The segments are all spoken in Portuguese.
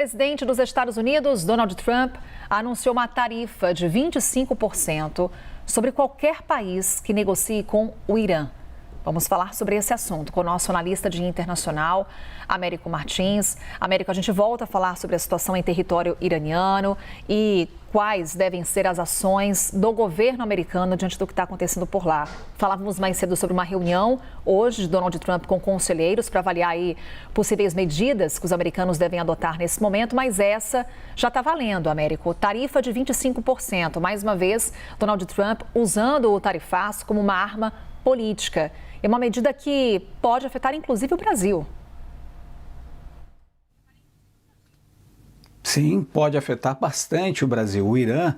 O presidente dos Estados Unidos, Donald Trump, anunciou uma tarifa de 25% sobre qualquer país que negocie com o Irã. Vamos falar sobre esse assunto com o nosso analista de internacional, Américo Martins. Américo, a gente volta a falar sobre a situação em território iraniano e quais devem ser as ações do governo americano diante do que está acontecendo por lá. Falávamos mais cedo sobre uma reunião hoje de Donald Trump com conselheiros para avaliar aí possíveis medidas que os americanos devem adotar nesse momento, mas essa já está valendo, Américo. Tarifa de 25%. Mais uma vez, Donald Trump usando o tarifaço como uma arma política. É uma medida que pode afetar inclusive o Brasil. Sim, pode afetar bastante o Brasil. O Irã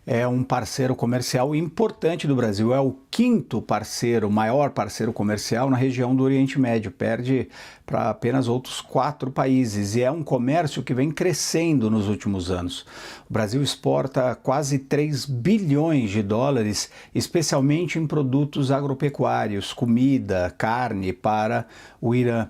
é um parceiro comercial importante do Brasil. É o quinto parceiro, maior parceiro comercial na região do Oriente Médio. Perde para apenas outros 4 países. E é um comércio que vem crescendo nos últimos anos. O Brasil exporta quase 3 bilhões de dólares, especialmente em produtos agropecuários, comida, carne para o Irã.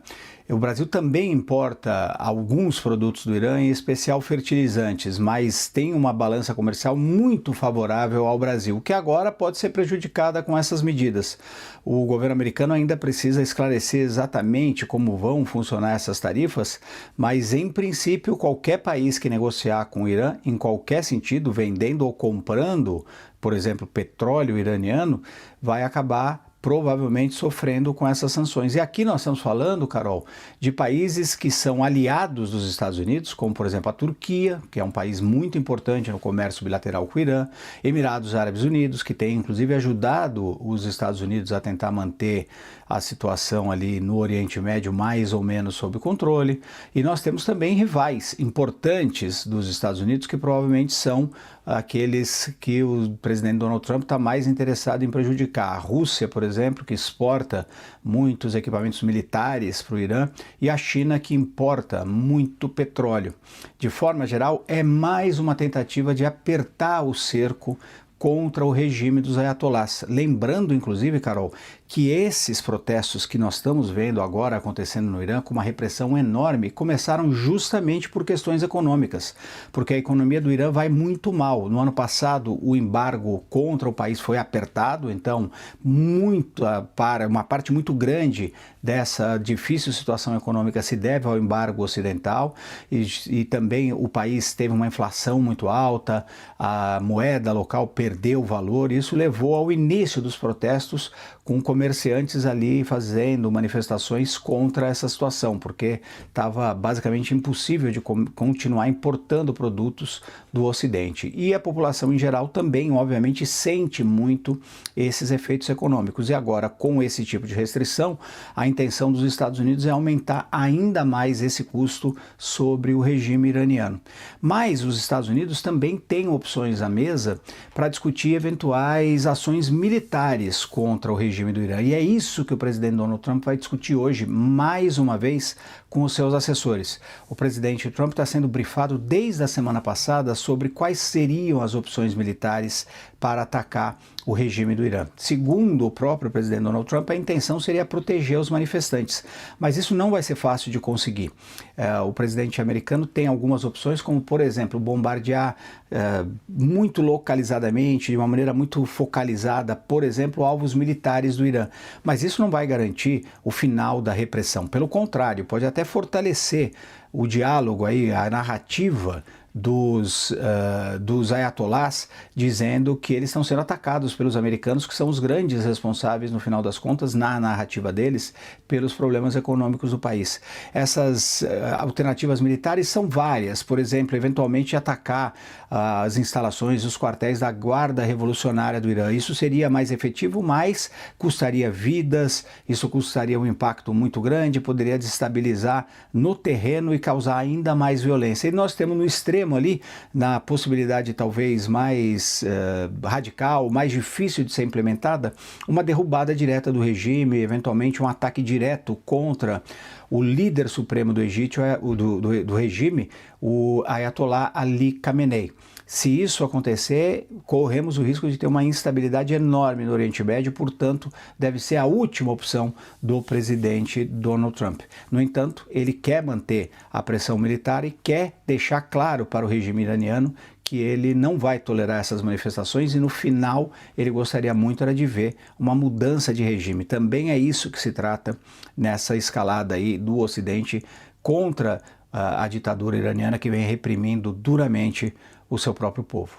O Brasil também importa alguns produtos do Irã, em especial fertilizantes, mas tem uma balança comercial muito favorável ao Brasil, que agora pode ser prejudicada com essas medidas. O governo americano ainda precisa esclarecer exatamente como vão funcionar essas tarifas, mas em princípio qualquer país que negociar com o Irã, em qualquer sentido, vendendo ou comprando, por exemplo, petróleo iraniano, vai acabar provavelmente sofrendo com essas sanções. E aqui nós estamos falando, Carol, de países que são aliados dos Estados Unidos, como por exemplo a Turquia, que é um país muito importante no comércio bilateral com o Irã, Emirados Árabes Unidos, que tem inclusive ajudado os Estados Unidos a tentar manter a situação ali no Oriente Médio mais ou menos sob controle. E nós temos também rivais importantes dos Estados Unidos que provavelmente são aqueles que o presidente Donald Trump está mais interessado em prejudicar. A Rússia, por exemplo, que exporta muitos equipamentos militares para o Irã, e a China, que importa muito petróleo. De forma geral, é mais uma tentativa de apertar o cerco contra o regime dos ayatolás. Lembrando, inclusive, Carol, que esses protestos que nós estamos vendo agora acontecendo no Irã, com uma repressão enorme, começaram justamente por questões econômicas, porque a economia do Irã vai muito mal. No ano passado, o embargo contra o país foi apertado, então uma parte muito grande dessa difícil situação econômica se deve ao embargo ocidental, e também o país teve uma inflação muito alta, a moeda local perdeu valor, e isso levou ao início dos protestos, com comerciantes ali fazendo manifestações contra essa situação, porque estava basicamente impossível de continuar importando produtos do Ocidente. E a população em geral também, obviamente, sente muito esses efeitos econômicos. E agora, com esse tipo de restrição, a intenção dos Estados Unidos é aumentar ainda mais esse custo sobre o regime iraniano. Mas os Estados Unidos também têm opções à mesa para discutir eventuais ações militares contra o regime do Irã. E é isso que o presidente Donald Trump vai discutir hoje, mais uma vez, com os seus assessores. O presidente Trump está sendo brifado desde a semana passada sobre quais seriam as opções militares para atacar o regime do Irã. Segundo o próprio presidente Donald Trump, a intenção seria proteger os manifestantes, mas isso não vai ser fácil de conseguir. O presidente americano tem algumas opções, como por exemplo, bombardear muito localizadamente, de uma maneira muito focalizada, por exemplo, alvos militares do Irã. Mas isso não vai garantir o final da repressão. Pelo contrário, pode até fortalecer o diálogo aí, a narrativa dos ayatolás, dizendo que eles estão sendo atacados pelos americanos, que são os grandes responsáveis, no final das contas, na narrativa deles, pelos problemas econômicos do país. Essas alternativas militares são várias, por exemplo, eventualmente atacar as instalações, os quartéis da Guarda Revolucionária do Irã. Isso seria mais efetivo, mas custaria vidas, isso custaria um impacto muito grande, poderia desestabilizar no terreno e causar ainda mais violência. E nós temos no extremo ali, na possibilidade talvez mais radical, mais difícil de ser implementada, uma derrubada direta do regime, eventualmente um ataque direto contra o líder supremo do Egito, do regime, o Ayatollah Ali Khamenei. Se isso acontecer, corremos o risco de ter uma instabilidade enorme no Oriente Médio, portanto, deve ser a última opção do presidente Donald Trump. No entanto, ele quer manter a pressão militar e quer deixar claro para o regime iraniano que ele não vai tolerar essas manifestações e no final ele gostaria muito era de ver uma mudança de regime. Também é isso que se trata nessa escalada aí do Ocidente contra a ditadura iraniana que vem reprimindo duramente o seu próprio povo.